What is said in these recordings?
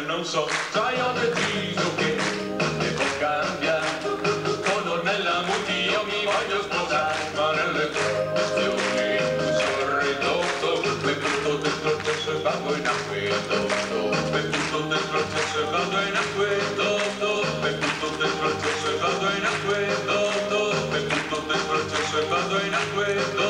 non so, sai ho deciso che devo cambiare, con Ornella Muti io mi voglio sposare, ma nelle questioni un sorridotto, me butto dentro il cesso e vado in acquedotto, me butto dentro il cesso e vado in acquedotto, me butto dentro il cesso e vado in acquedotto, me butto dentro il cesso e vado in acquedotto.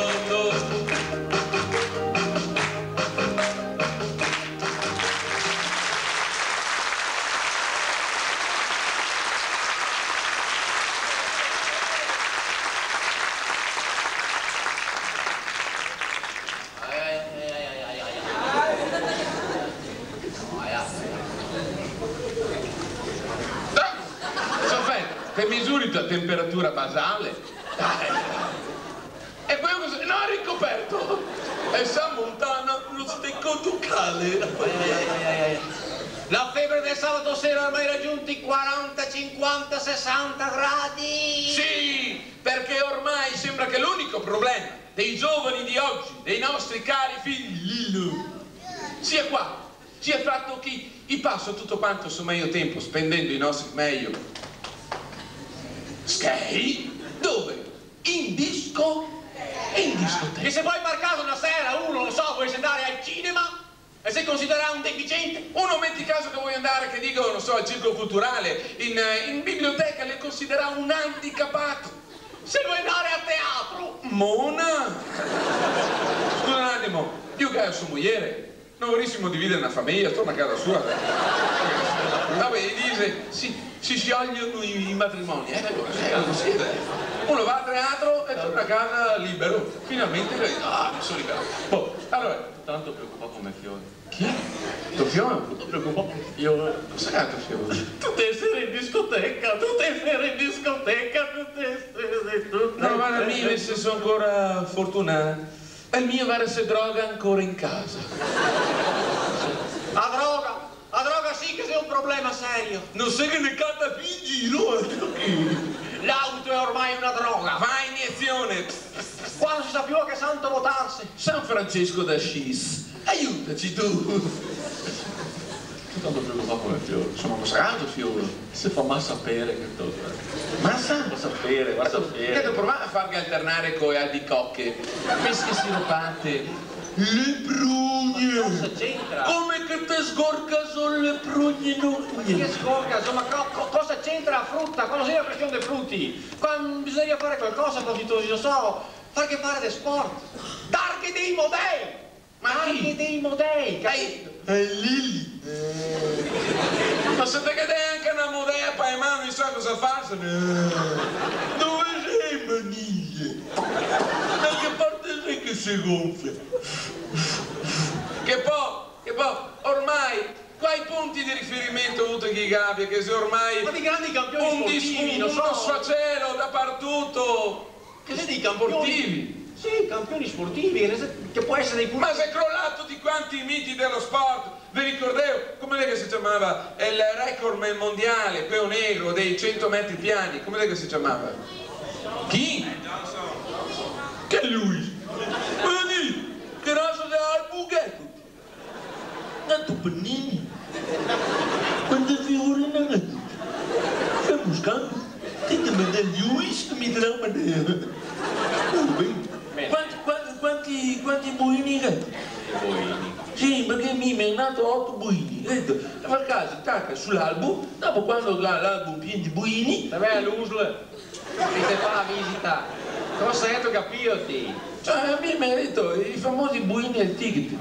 Che misuri la temperatura basale? E poi cosa? No, è ricoperto! E San Montana lo stecco ducale! La febbre del sabato sera ha ormai raggiunto i 40, 50, 60 gradi! Sì, perché ormai sembra che l'unico problema dei giovani di oggi, dei nostri cari figli Lillo, sia qua, sia il fatto che passa tutto quanto il suo meglio tempo spendendo i nostri meglio skate, dove? In disco e in discoteca. E se poi per caso una sera uno, non so, vuoi andare al cinema e sei considerato un deficiente? Uno metti caso che vuoi andare, che dico, non so, al circo culturale, in biblioteca, le considera un handicappato. Se vuoi andare a teatro? Mona! Scusa un attimo, più che a sua moglie, non vorrissimo dividere una famiglia, torna a casa sua. Vabbè, dice, si sciogliono i matrimoni, così. Uno va a teatro e torna a casa libero. Finalmente mi sono libero. Boh, allora, Tanto preoccupato come Fiore. chi? Tuo Fiore? Preoccupato come Fiore. Cosa è tuo Fiore? Tutte le sere in discoteca, tutte le sere in discoteca, tutte le sere, tutte No, ma la mia se sono ancora fortunata. E il mio verso droga ancora in casa. A droga sì che sei un problema serio. Non sai che ne canta più in giro, L'auto è ormai una droga. va iniezione. Quando si sa più a che santo votarsi. San Francesco d'Assisi, aiutaci tu. Tanto preoccupato come Fiore. Sono consacrato, Fiore. Se fa mal sapere che cosa. Massa? Va a sapere, va a Che sapere. devo provare a farvi alternare con le albicocche, pesche siropate, le prugne. Cosa c'entra? Come che te sgorca solo le prugne Ma che non scorga, insomma, cosa c'entra la frutta? Quando si è la questione dei frutti? Quando bisogna fare qualcosa, propositosi, non so, fare che fare del sport. Darghe dei modelli! Ma chi? Darghe dei modelli, capito? Lili. Ma se te che dai anche una modella per mano non sa cosa farsene. Dove sei maniglie? Da che parte sei che si gonfia? Che poi, ormai, quai punti di riferimento avuto chi gabbia, che se ormai Ma di grandi campioni sportivi, non uno so. sfacelo dappertutto. Che sei dei campioni Sportivi. Sì, campioni sportivi, che può essere dei punti. Ma si è crollato di quanti miti dello sport. Vi ricordate, come è che si chiamava? Il recordman mondiale, quello negro, dei 100 metri piani. Come è che si chiamava? Chi? Che è lui? Vedi, che razza del bughetto. Tanto pennini. Quante figure non è? Stai buscando? Ti ti mette gli Lewis, mi trama di... Quanti buini hai? Buini. Sì, perché mi è nato 8 buini. Per caso, tacca sull'album, dopo quando l'album pieno di buini, Vai all'USL e ti fa la visita. Cosa hai detto capito te? cioè a me mi ha detto i famosi buini e il ticket.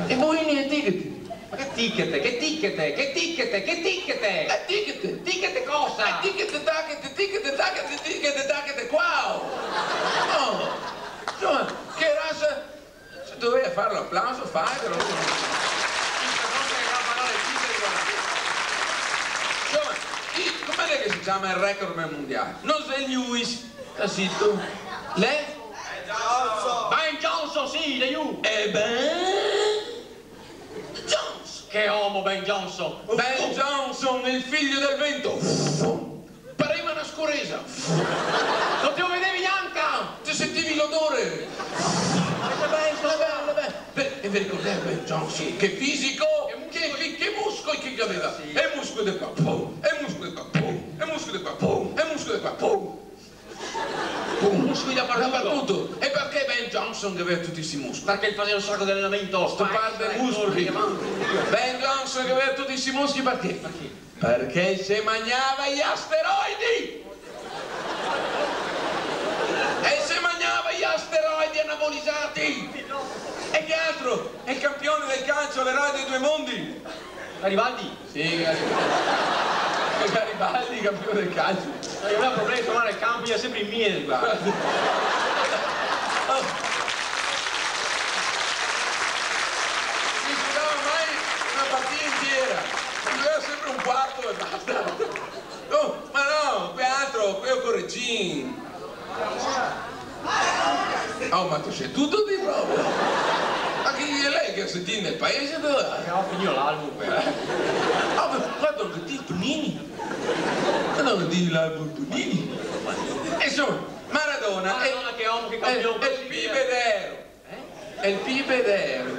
I buini e il ticket. Ma che ticket? Che ticket? Che ticket? Che ticket? Ticket. Ticket cosa? Ticket, tacket, ticket, tacket, ticket, tacket, wow! Oh, insomma, che razza... Se dovevi fare l'applauso, fatelo. Insomma, com'è che si chiama il recordman mondiale? Non sei Lewis, sta zitto. Lei? Ben Johnson, sì, le U. E Ben Johnson. Che uomo Ben Johnson. Ben Johnson, il figlio del vento. Pareva una scuresa. Non ti lo vedevi neanche. Ti sentivi l'odore. E vi ricordate Ben Johnson? Che fisico, che muscoli, che aveva, e muscoli di qua, pum, e muscoli di qua, pum, e muscoli di qua, pum, e muscoli di qua, pum. Muscoli dappertutto. E perché Ben Johnson che aveva tutti questi muscoli? Perché faceva un sacco di allenamento. Sto parte muscoli. Ben Johnson che aveva tutti questi muscoli perché? Perché se mangiava gli asteroidi! E se mangiava gli asteroidi anabolizzati! E che altro? È il campione del calcio, l'eroe dei due mondi! Garibaldi? Sì, Garibaldi, campione del calcio. Non aveva problemi di trovare il campo, era sempre in miele, guarda. Non si giocava mai una partita intera, si giocava sempre un quarto e basta. Oh, ma no, qui altro, qui ho Correggin. Oh, ma tu sei tutto di proprio. Ma chi è lei che ha sentito nel paese? Ho finito l'album, Ah, ma guarda che ti Punini. Ma non di l'album Punini. Insomma, Maradona che uomo che campione. è il pibedero. È il pibedero.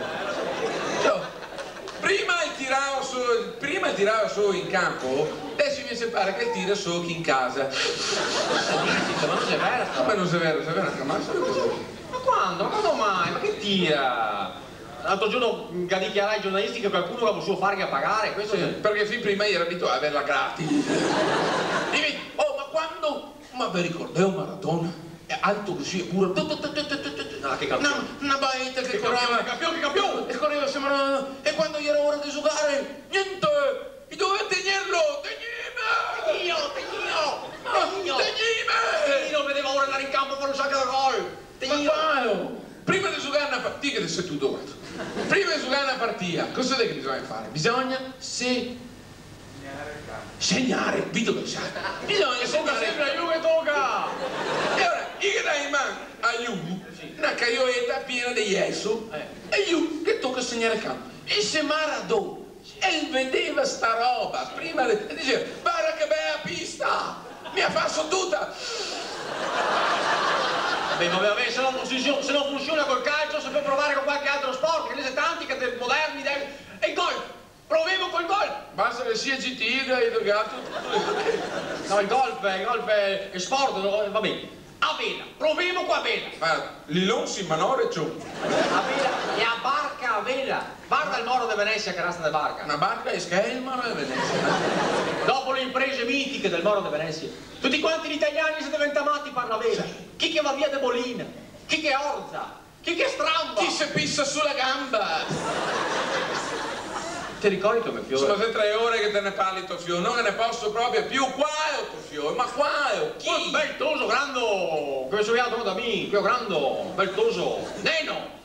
Cioè, prima tirava su in campo, adesso mi pare che tira su chi in casa. Ma non è vero, Come non è vero? È vero anche Massa? Ma quando? Ma quando mai? Ma che tira? L'altro giorno ha dichiarato ai giornalisti che qualcuno aveva potuto fare a pagare, questo Sì, è... perché fin prima io ero abituato a averla gratis. Dimmi, oh, ma quando? Ma vi ricordate Maradona? È alto così, pure... No, che campione. No, una baita che correva. Che campione! E correva sembrava... E quando gli era ora di giocare, niente! E doveva tenerlo! Tegnino vedeva ora andare in campo per un sacco di gol! Ma qua, prima di giocare una partita, che sei tu dove? Prima di giocare una partita, cosa è che bisogna fare? Bisogna segnare, vedo che sa. Bisogna segnare. Sempre io che tocca! E ora, io che dai in mano a Iu, una caioetta piena di yeso, e Iu che tocca segnare il campo. E se Maradona, e vedeva sta roba, prima e diceva, guarda che bella pista, mi ha fatto tutta. Vabbè, se non funziona col calcio si può provare con qualche altro sport, che ne sa tanti che moderni, e il golf! Proviamo col golf! Basta che sia GT, hai giocato tutto. No, il golf è sport, no, va bene. A vela, proviamo qua a vela. Guarda, Lilon si manore ciò. A vela e a barca a vela. Guarda il Moro di Venezia che resta di barca. Una barca e scherma e Venezia. Dopo le imprese mitiche del Moro di Venezia, tutti quanti gli italiani si diventano matti per la vela. Chi che va via de Bolina, chi che orza, chi che stramba. Chi si pissa sulla gamba? Ti ricordi come fiore? Sono 3 ore che te ne parli tuo fiore, non ne posso proprio più. Qua è tuo fiore, ma qua è chi? Un bel toso grando, come si chiama da me, più grando, bel toso. Neno.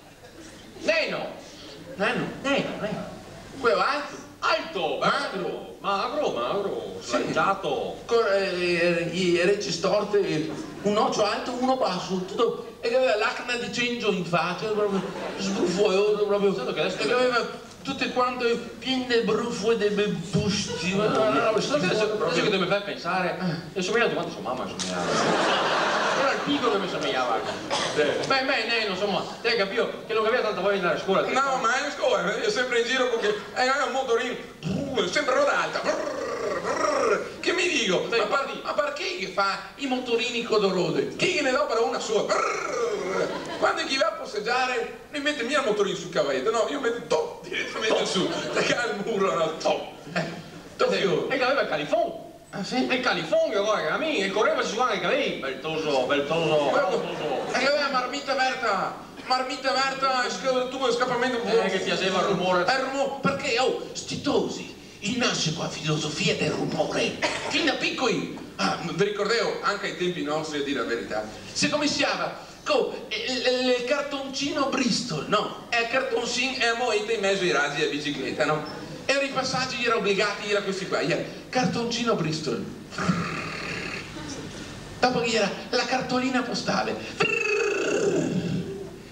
Quello alto. Alto, magro, slangiato. Con i reci storte, un occhio alto, uno basso, tutto. E che aveva l'acne di cencio in faccia, proprio sbruffoso, proprio. Sento che adesso E che aveva tutte quante piene di brufo e di busti. Adesso che deve far pensare, mi somigliava quanto sua mamma somigliava. Era il piccolo che mi somigliava. Beh, neno, insomma, te capito che non aveva tanta voglia di andare a scuola. No, ma è in scuola, è sempre in giro perché è un motorino, sempre rodata. Che mi dico, ma perché che fa i motorini codorode? Chi ne dà per una sola? Quando chi va a posteggiare non mette mia il motorino sul cavalletto, no, io metto top direttamente su, perché al muro, no, top. E che aveva il califone. Ah sì? E il califone, guarda, a me, e correva si suona i capelli. Bel toso. E che aveva marmita aperta, tu scappamento fuori. Che piaceva il rumore. Il rumore, perché, oh, sti tosi. Il nasce qua filosofia del rumore, fin da piccoli. Ah, vi ricordavo anche ai tempi nostri, a dire la verità. Si cominciava con il cartoncino Bristol, no? E il cartoncino e a moita in mezzo ai raggi della bicicletta, no? E i passaggi erano obbligati, era questi qua, cartoncino Bristol. Dopo che era la cartolina postale.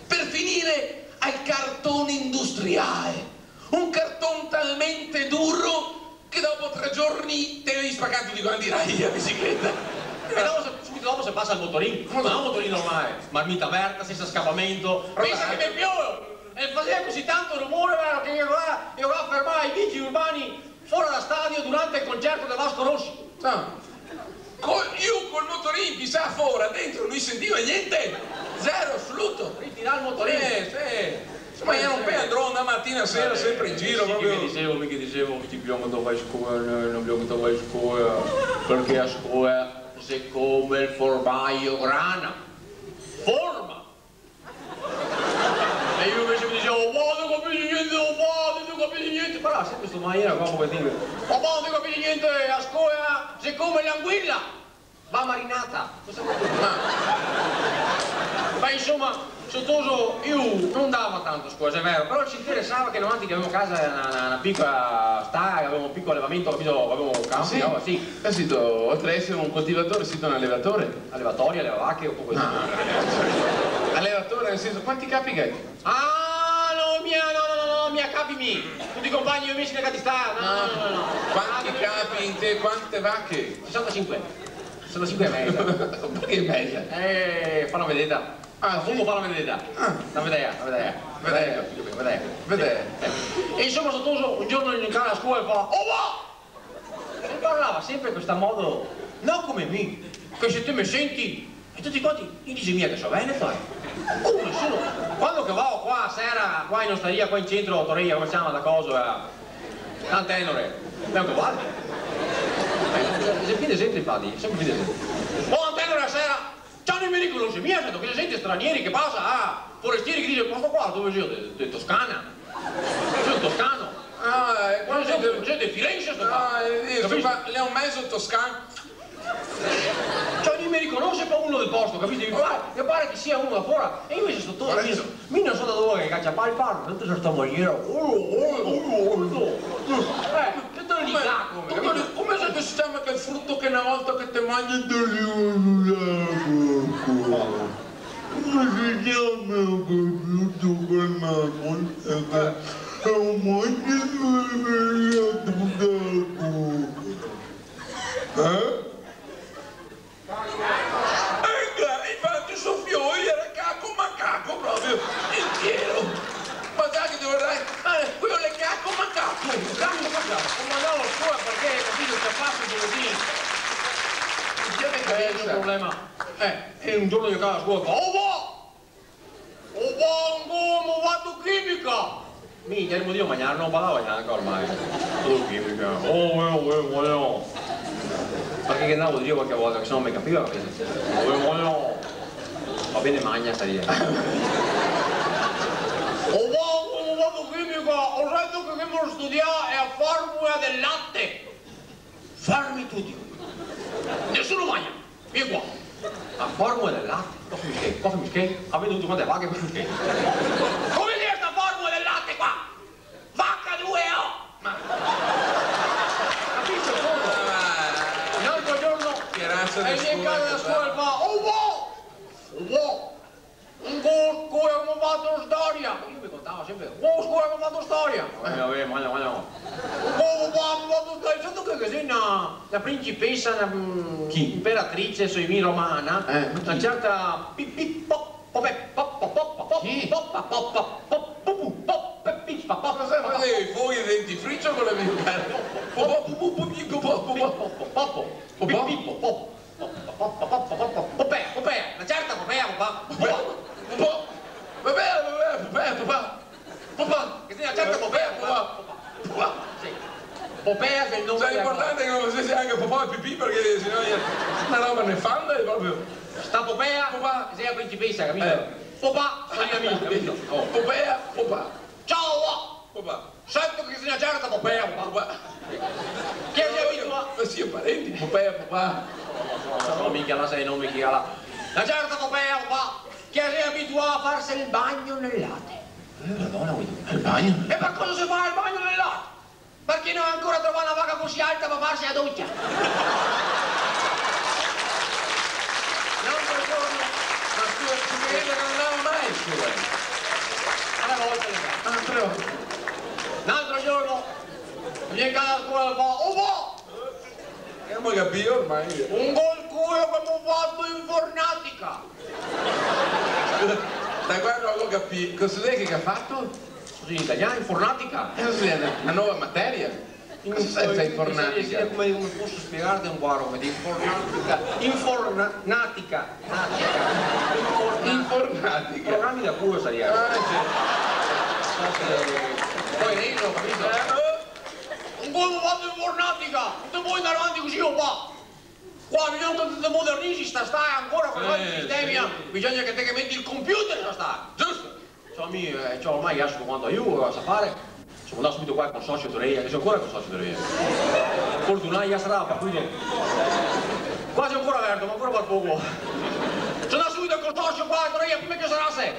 Per finire al cartone industriale. Un cartone talmente duro che dopo 3 giorni te avevi spaccato tutti quanti i raggi della bicicletta. E subito dopo si passa al motorino. Non è un motorino normale, marmita aperta, senza scappamento. Pensa che mi piove! E faceva così tanto rumore che io là a fermare i vigili urbani fuori da stadio durante il concerto del Vasco Rossi. No. Io col motorino, chissà fuori, dentro non sentiva niente. Zero, assoluto. Ritirare il motorino. Sì. Ma io non andrò una mattina sera sempre in giro. Sì, proprio. mi dicevo, ti abbiamo da fare scuola, non abbiamo da fare scuola, perché a scuola si come il formaggio grana. Forma! E io invece mi dicevo, non capisci niente, però sempre questa maniera qua come dire, non capisci niente, a scuola si come l'anguilla, va marinata. Ma insomma, sottoso io non davo tanto a scuola, è vero, però ci interessava che davanti che avevamo a casa una piccola stalla, avevamo un piccolo allevamento, capito, avevamo un campo, sì. No? Sì. Oltre ad essere un coltivatore, siete un allevatore? Allevatori, allevavacche o così. Allevatore nel senso, quanti capi hai? Ah, no, mia capi miei. Tutti i compagni amici nella sta. No. Quanti capi in te, quante vacche? 65. 65 è meglio. Perché è meglio? Fa una vedetta. Fumo fa una vedetta. La vedere. E insomma sottoso un giorno in casa a scuola e fa, oh va! E parlava sempre questo modo, non come me, che se te mi senti, e tutti quanti, io dice mia che so bene fai. Come sono? Quando che vado qua a sera, qua in osteria, qua in centro, a Torria, come si chiama la cosa, Antenore, abbiamo che vale. Fide sempre infatti, sempre fide sempre. Oh Antenore la sera, già non mi riconosce mia, sento che si sente stranieri che passa, forestieri che dice, questo qua dove sono? Di Toscana. Sono toscano. Quando siete di Firenze sto qua. Le ho messo toscano. Cioè non mi riconosce poi uno del posto, capito? Mi pare che sia uno da fuori. E io invece sto tutto mi non so da dove che caccia pari parlo, sento questa maniera. Che te li dà come se ti sembra che il frutto che una volta che ti mangi come si chiama quel frutto che infatti soffiò, era cacco macaco proprio, intero. Ma sai che dovrei? Quello è cacco macaco. Ma no, scusa perché capito che faccio così. È un problema. E un giorno io andavo a scuola e fa, come vado chimica? Minchia, il motivo mangiare non parlava neanche ormai. Tutto chimica. Perché che andavo a dire qualche volta che se non mi capiva, va bene magna sta dire. Come vado chimica, ho detto che devo studiare a formula del latte. Farmi tutti. Nessuno magna. Vieni qua. A formula del latte? Cosa mi schei? Avete tutte quante vacche per schei. Come è questa formula del latte qua? Vacca 2 o! Ma... Capisci solo? Un altro giorno e viene in casa da scuola e fa un come ho fatto storia. Io mi contavo sempre, come ho fatto storia. Vabbè, mangia. Come ho fatto storia. Sento che così una principessa, una imperatrice sui romana, una certa i fogli di dentifricio volevi giocare. Popea, una certa Popea, che sia una certa Popea, Popea che è il nome. È importante che non si sia anche papà e pipì perché sennò una roba nefanda è proprio. Sta Popea, che sia principessa, capito? Popà, sono gli amici, capito? Popea. Ciao! Popà. Sento che sia una certa Popea, che si abitua? Ma sì, parenti, Popea. No, mica la sei nomi chi ha la. La certa Popea, che si abitua a farsi il bagno nel latte. Madonna, il bagno? E per cosa si fa il bagno nel latte? Perché non ancora trova una vaga così alta per farsi la doccia? L'altro giorno, Ma scusa, si vede che non andava mai su. alle volte le cose. L'altro giorno, viene in casa a scuola e fa, E non mi capire ormai. un gol culo che mi ho fatto informatica. Da quando non lo capì, cosa è che ha fatto? Scusi, in italiano, informatica? Cosa è una nuova materia? Senza informatica. Come posso spiegarti un po' come di informatica. Informatica. Programmi da culo sarebbe. Poi lei non ho capito. Un po' fatto informatica, non puoi andare avanti così o qua. Qua bisogna che ti modernizzi, stai ancora con i sistemi, bisogna che te che metti il computer, sta. Giusto? Cioè, ormai io quando io a sapere, sono andato subito qua con socio Toreia, che sono ancora con socio Toreia. Fortunai sarà, per cui quasi ancora aperto, ma ancora per poco. Sono andato subito con socio qua, Toreia, prima che sarà se.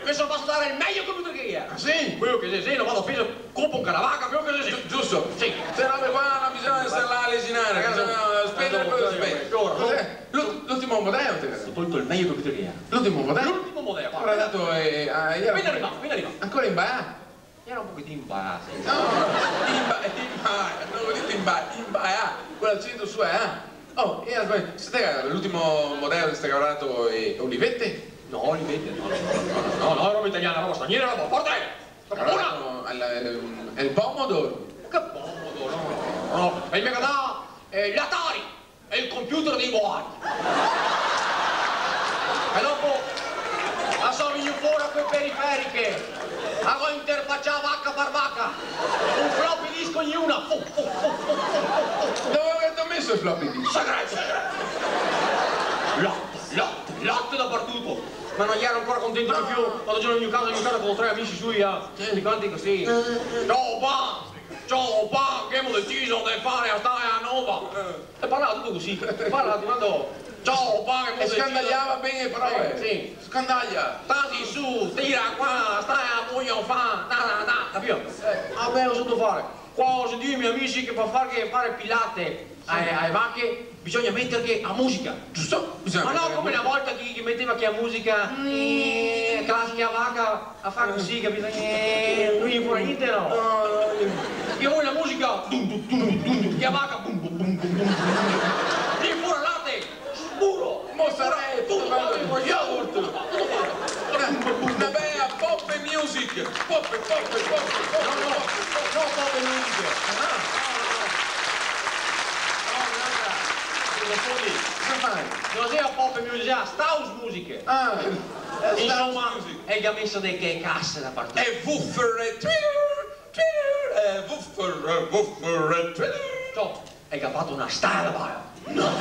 Mi sono fatto dare il meglio computer che io. Sì? Quello che sì, non vado a peso, compro un caravacca, quello che sì. Giusto? Sì. Se robe qua non bisogna stare là a lesinare, bisogna spendere quello che spendi. Cos'è? L'ultimo modello te Ho tolto il meglio computer che io. L'ultimo modello? L'ultimo modello. Ancora dato ieri. Appena arrivato. Ancora in baia? Era un pochettino in baia. No, in baia, non ho detto in baia, quello al centro su Oh, l'ultimo modello che stai lavorato è Olivette? No, Olivette, no, roba italiana, roba straniera, roba forte! È il pomodoro. Che pomodoro? No, e il Megadà, l'Atari, è il computer dei boati. E dopo, sono venuto fuori a quelle periferiche, avevo interfacciato vacca per vacca, un floppy disk ognuna. Dove avete messo il floppy disk? Segreto! Latte dappertutto! Ma non gli ero ancora contento di più quando sono in casa con 3 amici sui, di quanti così. Ciao pa, che abbiamo deciso di fare a stare a Nova. E parlava tutto così, parlava quando ciao pa, che abbiamo deciso. E scandagliava bene le parole. Sì. Scandaglia. Stati su, tira qua, stai a voglio fa, capito? Vabbè, lo so fare. Qua ho sentito i miei amici che per fare pilate alle vacche bisogna mettere a musica, giusto? Ma no, come una volta chi metteva che a musica classica vacca a fare così, capito? Non gli fuori niente, no? Io voglio la musica, che a vacca, lì fuori latte, burro, mozzarella, yogurt. Una bella pop e music. Pop. No, pop e music. Non sia pop e music, Staus musiche. Insomma, e gli ha messo delle casse da parte. E woofer E che ha fatto una strada, no.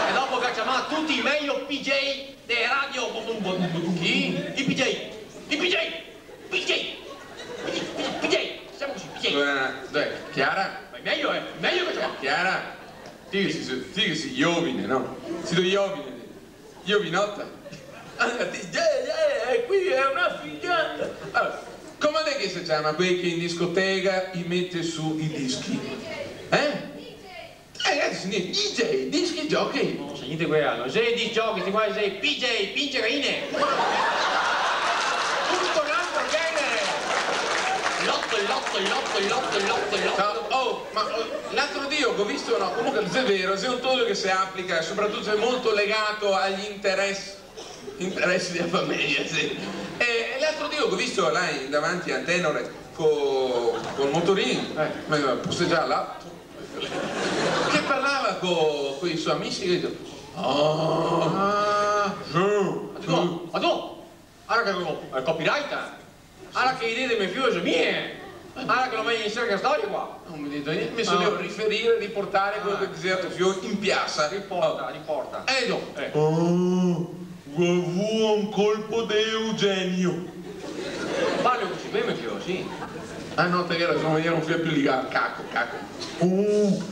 E dopo che ha chiamato tutti i meglio PJ delle radio. Chi? I PJ. Siamo così, PJ. Dai, Chiara? Ma è meglio che c'è. Chiara? Ti che si giovine, no? Si do giovine. Giovinotta. Qui è una figata. Allora, come è che si chiama quei che in discoteca gli mette su i dischi? Ragazzi, DJ, dischi giochi. Non sa niente quello, non sei disc jockey, sti qua sei PJ, pince gaine. Tutto un altro genere. Lotto. Oh, ma l'altro Dio che ho visto, no, comunque è vero, è un tono che si applica e soprattutto è molto legato agli interessi della famiglia, sì. E l'altro Dio che ho visto là davanti a Tenore col motorino, posteggiava là, che parlava con i suoi amici che dicono ma tu, ora che è copyright, ora che idee dei miei figli mie, ora che lo meglio insieme che storia qua. Non mi dite niente, mi sono riportare quello che diceva tuo figlio in piazza. Riporta. E io, un colpo di Eugenio. Parlo così bene, mio figlio, sì. Ah no, te vero, sono un figlio più legato, cacco. Eugenio.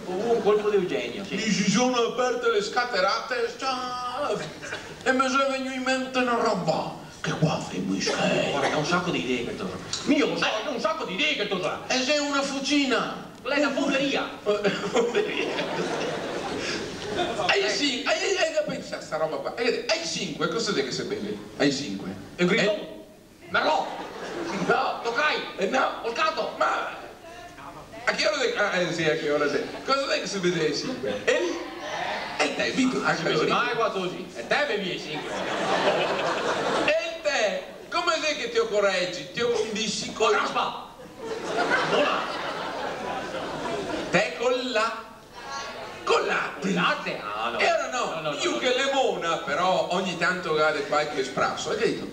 Un colpo di Eugenio, sì. Mi si sono aperte le scaterate e mi sono venuto in mente una roba che qua finisce. Guarda, ha un sacco di idee che tu sai. Mio, ho un sacco di idee che tu sai. E sei una fucina. Lei è una fonderia. Hai capito sta roba qua? Hai 5, cosa è che si beve? Hai 5. E un grido? Merlot! No! Toccai! No! Volcato! Ma a che ora sì, a che ora sei? Cosa è che si vede ai 5? E te, Vito, anche mai 14. E te bevi ai 5. E te, come sei che ti ti ho correggi, ti ho condissi con la... Raspa! Buona! Te con la... Con latte. Latte? Ah, no. E ora no, io che lemona, però ogni tanto cade qualche espresso, hai detto?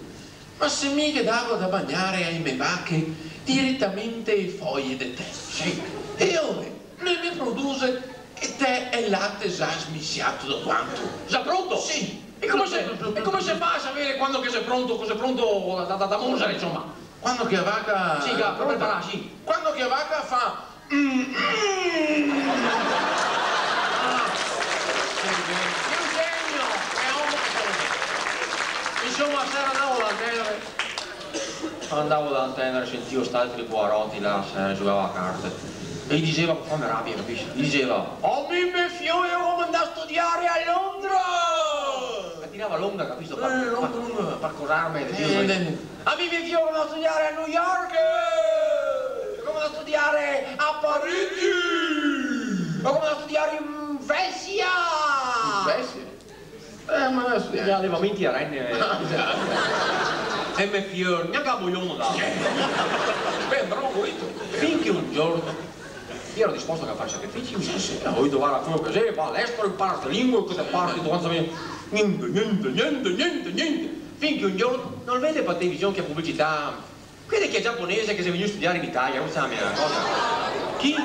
Ma se mica davo da bagnare ai me vacche direttamente i fogli di tè. Sì. E ora mi produce e te e latte già smissiato da quanto? Già pronto? Sì. E come si fa a sapere quando che sei pronto da mangiare, insomma? Quando che la vacca... Sì, per preparare, sì. Quando che la vacca fa... Che genio! È uomo che sono. Insomma, sera andavo da Antenere, sentivo st'altri buarotti là, se giocava a carte. E gli diceva, fa me rabbia, capisci? Gli diceva, oh mio figlio, io come andavo a studiare a Londra! E tirava Londra, capisci? Per parcosarmi. A mio figlio come andavo a studiare a New York! Come andavo a studiare a Parigi! Ma come andavo a studiare in Vessia! Ma adesso Gli allevamenti a renne. E mio figlio, neanche a Boglione da. Beh, andrò volito. Finché un giorno io ero disposto a fare sacrifici, mi disse, voglio trovare quello che sei, va all'estero, impara queste lingue, cosa parli, niente. Finché un giorno non vede per televisione che pubblicità, quelli che è giapponese che si è venuto a studiare in Italia, non sa la mia cosa. Chi?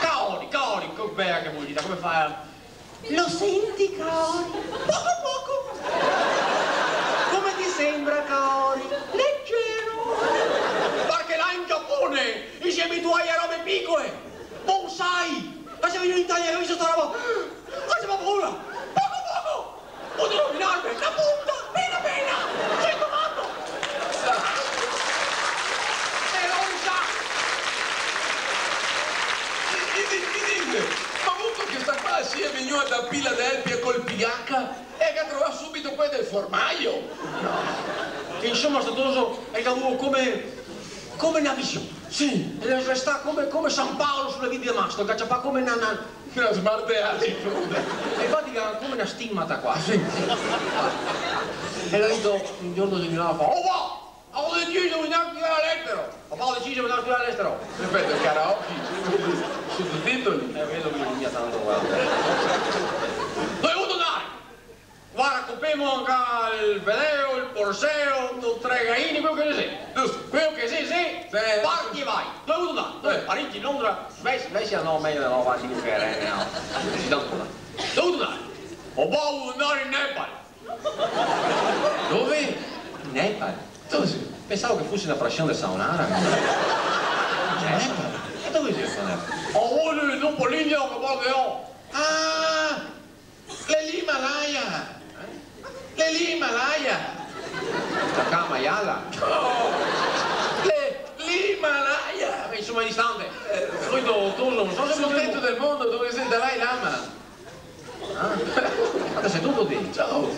Kaori, che bella che pubblicità, come fai? Lo senti, Kaori? Poco. Come ti sembra, Kaori? Leggero. Perché là in Giappone, insieme ai tuoi a robe piccole. Bonsai! Ma se venuto in Italia e ho visto sta roba, faceva paura! Poco! Potevo rovinarmi! La punta! Bene! 100 matto! E non sa! Ma avuto che sta qua si è venuta da Philadelphia col PH e che trova subito quel del formaio! Insomma, Statoso è caduto come una visione. Sì, e resta come San Paolo sulle vie di Damasco, che fa come una smarteata in fronte. E infatti era come una stimmata qua. Sì. E l'ho detto un giorno di Milano, fa, oh va! Ho deciso di andare a studiare all'estero! Papà ho deciso di andare a studiare all'estero! Ripeto, il karaoke, sottotitoli. Vedo che non mi ha tanto guarda. Dove ho dovuto andare? Guarda, copriamo anche il Veleo, il Porseo, il Tregaini, quello che ne sei. Giusto? Quello che sei, parti e vai. Dove ho dovuto andare? Dove? Parigi, Londra, Svezia no, meglio no, va, dico che era, no. Dove ho dovuto andare? Ho voluto andare in Nepal. Dove? In Nepal? Dove sei? Pensavo che fosse una frazione del Saonara. Nepal? E dove sei Nepal? Ho voluto dopo l'India che parlo. Ah! L'Himalaya! La Kamayala? No! L'Himalaya! Insomma, è distante. Poi non so se Sul tetto del mondo dove sei il Dalai Lama! Ma sei tutto lì? Ciao!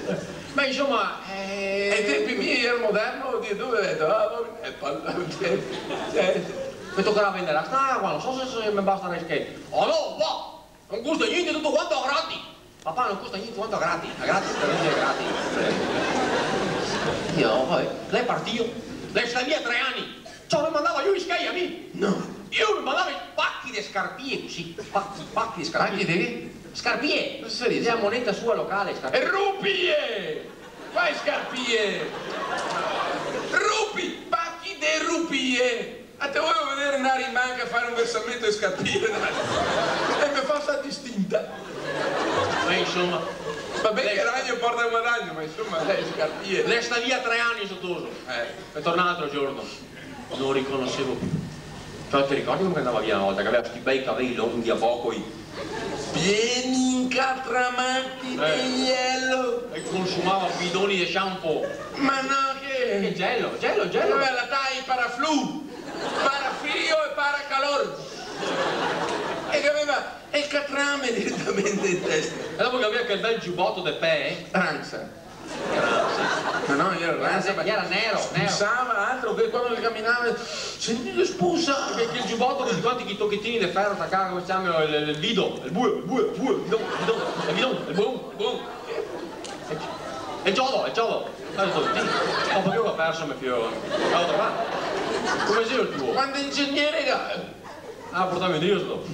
Ma insomma... Ai tempi miei ero moderno, di dove ho detto? Mi toccherà vendere la strada, non so se mi basta le schede. Oh no, va! Non costa niente, tutto quanto a gratis! Papà non costa niente, quanto a gratis! A gratis, per me è gratis! Io, vabbè, lei partì, lei sta via 3 anni! Ciò mi mandava io in sky a me! No! Io mi mandavo i pacchi di scarpie così! Pacchi di scarpie! Pacchi di? Scarpie! Cosa si dice? La moneta sua locale, scarpie! E rupie! Fai scarpie! Rupi! Pacchi di rupie! A te volevo vedere andare in banca a fare un versamento di scarpie, dai! E mi fa sta distinta! Ma insomma... Vabbè che ragno porta il guadagno, ma insomma lei scarpie! Lei sta via 3 anni Sottoso! È tornato l'altro giorno! Non riconoscevo più! Cioè, ti ricordi come andava via una volta, che aveva questi bei capelli lunghi a poco, pieni incatramati di ghiello! E consumava bidoni di shampoo! Ma no che... Gelo! Aveva la taglia paraflu! Parafrio e paracalor! E che aveva il catrame direttamente in testa! E dopo che aveva quel bel giubbotto de pe, Ranza! Ma no, io ero ranza, era nero! Spusava altro che quando camminava, senti che spusa! Perché il giubbotto con tutti quanti i tocchettini di ferro attaccava, come si chiama, il bido, il bidon. E il gioco! Ha detto, sì, ma perché ho perso mio figlio? L'ho trovato. Come sei il tuo? Quando ingegnere che... Ah, portami Dio sto.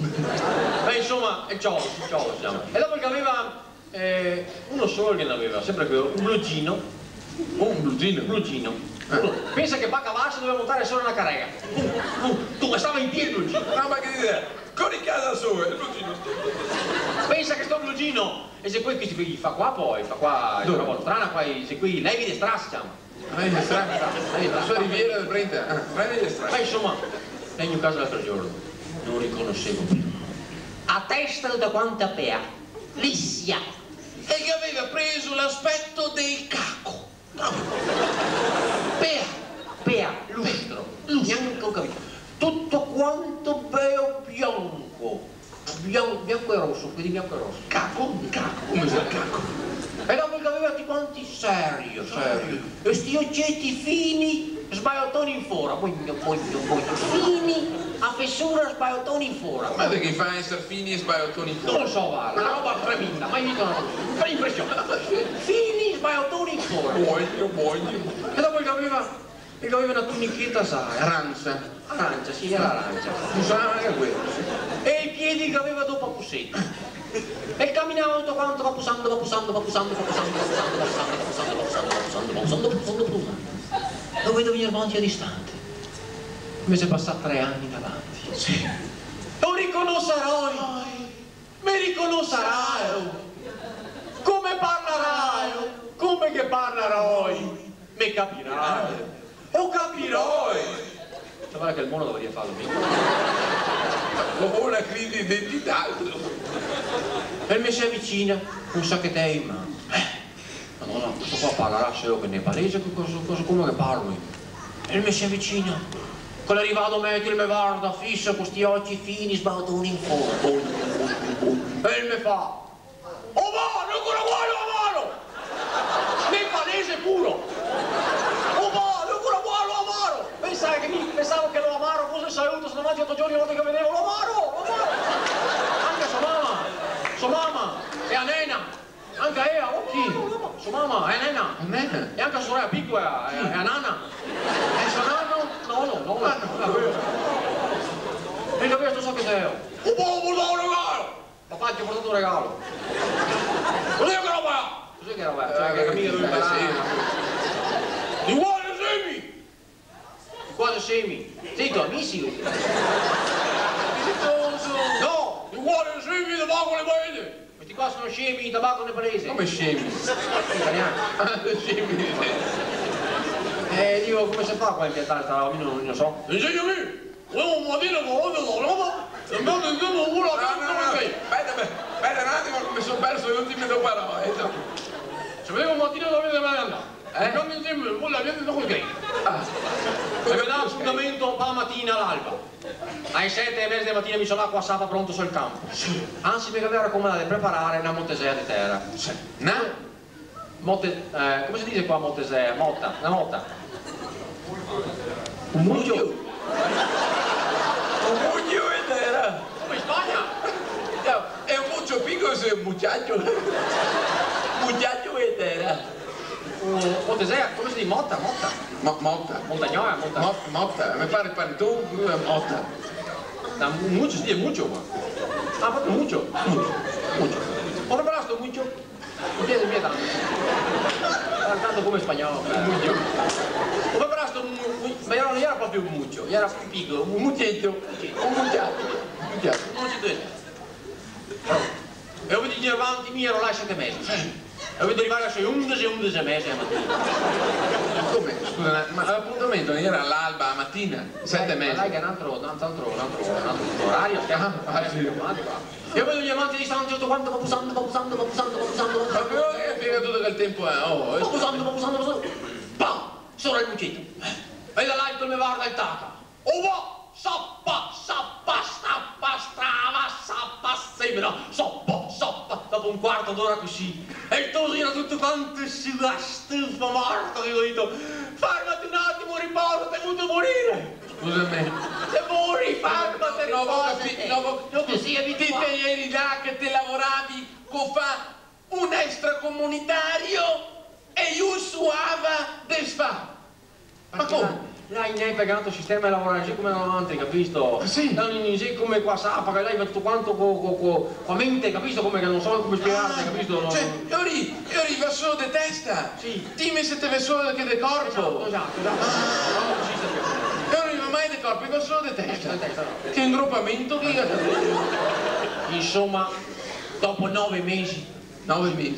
Beh, insomma, è ciao, si chiama. E dopo che aveva, uno solo che l'aveva, sempre quello, un blugino. Un blugino? Un blugino. Pensa che Baccavallo doveva montare solo una carrega. Tu, stava in piedi il blugino. No, ma che idea? Corri casa sua, il blugino. Pensa che sto blugino, e se poi gli fa qua poi, fa qua, una volta strana, qua, se qui, lei vede strada si chiama. Lei è strana, la sua riviera del Brenta, lei è strana. Ma insomma, nel mio caso l'altro giorno, non riconoscevo più. A testa da quanta pea, lissia. E che aveva preso l'aspetto del caco. Pea, lustro, bianco capito. Tutto quanto bello bianco. Bianco e rosso, quindi bianco e rosso. Caco? Come sei il caco? E dopo che aveva tutti quanti serio. E sti oggetti fini, sbaiottoni in fora. Fini, a fessura, sbaiottoni in fora. Ma che fa essere fini e sbaiottoni in Non lo so, guarda, una roba tremenda, mai visto una roba. Fa impressione. Fini, sbaiottoni in fora. Voglio. E dopo che aveva una tunichetta, sai, arancia, sì, era arancia. Usava anche quello. E i piedi che aveva dopo a pussetti. E camminava tutto quanto, va pusando. Lo vedo venire avanti a distante. Mi si è passato 3 anni davanti. Sì. Lo riconoscerai. Mi riconoscerai. Come parlerai. Come che parlerai. Mi capirai. Lo capirai. Guarda che il mondo dovrebbe farlo. Ho una crisi di identità. E mi si avvicina, un sacchettino in mano. Madonna, questo qua parlerà solo che ne palese, come che parlo. E mi si avvicina. Quando è arrivato me che mi guarda fisso con questi occhi fini, sbattoni in fondo. E mi fa, oh mano, ancora vuole la mano! Ne palese puro! Oh mano, ancora vuole la mano! Pensavo che lo amaro fosse saluto, sono avanti 8 giorni una volta che vedevo lo amaro! Anche sua mamma, e a nena, anche ea, occhi, sua mamma, e a nena, e anche a sorella piccola, e a nana, e suo nonno, no, e che questo so che sei io. Oh, portato un regalo! Papà ti ho portato un regalo. Cos'è che roba è? Cos'è che roba è? Cioè che mica devi imparare. Di uguale semi! Quasi semi? Zitto, amici! No! Di uguale semi di tabacco ne paese! Questi qua sono scemi di tabacco ne paese! Come scemi? Italiano! Scemi. Dico, come si fa qua a impiantare sta roba? Io non lo so. Insegnami! Un mattino con la roba! E mi hanno detto uno Aspetta un attimo che mi sono perso le ultime 2 parole. Se vedevo un mattino dove deve andare? Non mi sembra, voi l'avete detto così. E mi dà appuntamento per la mattina all'alba. Alle 7:30 di mattina mi sono là qua a Sapa pronto sul campo. Anzi, mi aveva raccomandato di preparare una montesea di terra. Come si dice qua montesea? Una motta. Un mucchio. Un mucchio di terra. Come in Spagna? È un mucchio piccolo se è un muchacho. Muchacho di terra. Montesea, come si dice? Motta? Motta. Montagnola? Motta. Mi pare tu, motta. Un mucchio si dice mucchio qua. Ah, proprio mucchio. Mucchio. Ho preparato sto mucchio. Mi piace tanto come spagnolo. Mucchio. Ho preparato sto mucchio. Ma non era proprio un mucchio, era piccolo, un mucchetto. Un mucchietto. E ho venuto avanti, mi ero là 7 mesi. E ho venuto arrivare a 11 mesi la mattina. Come? Scusa, ma l'appuntamento non era all'alba, a mattina? 7 mesi? Ma lei che è un altro orario, e poi gli amanti di stanza tutto quanto va pusando. Ma però che spiega tutto che il tempo è? Va pusando. Pam! Solo il mucchito. E dall'alto mi guarda il tata. Oh va! Sappa, sembra. Soppa. Dopo un quarto d'ora così. E il toso era tutto quanto stufo, morto. Io ho detto, fermati un attimo, riposo, ti è venuto a morire. Scusami. Se muori, fermati, riposo. Non si abituato ieri là che te lavoravi con un extracomunitario e io suava desfa. Ma come? Lei ne hai pagato il sistema e lavorare così come altri, capisco? Sì. Così come qua sapa, che lei va tutto quanto con mente, capisco? Come che non so come spiegarti, capisco? No? Cioè, io va solo di testa. Sì. Dimmi se te ve solo che di corpo. Esatto. Io non arrivo mai di corpo, io solo di testa. No. Che ingruppamento che io. Insomma, dopo 9 mesi 9 mesi.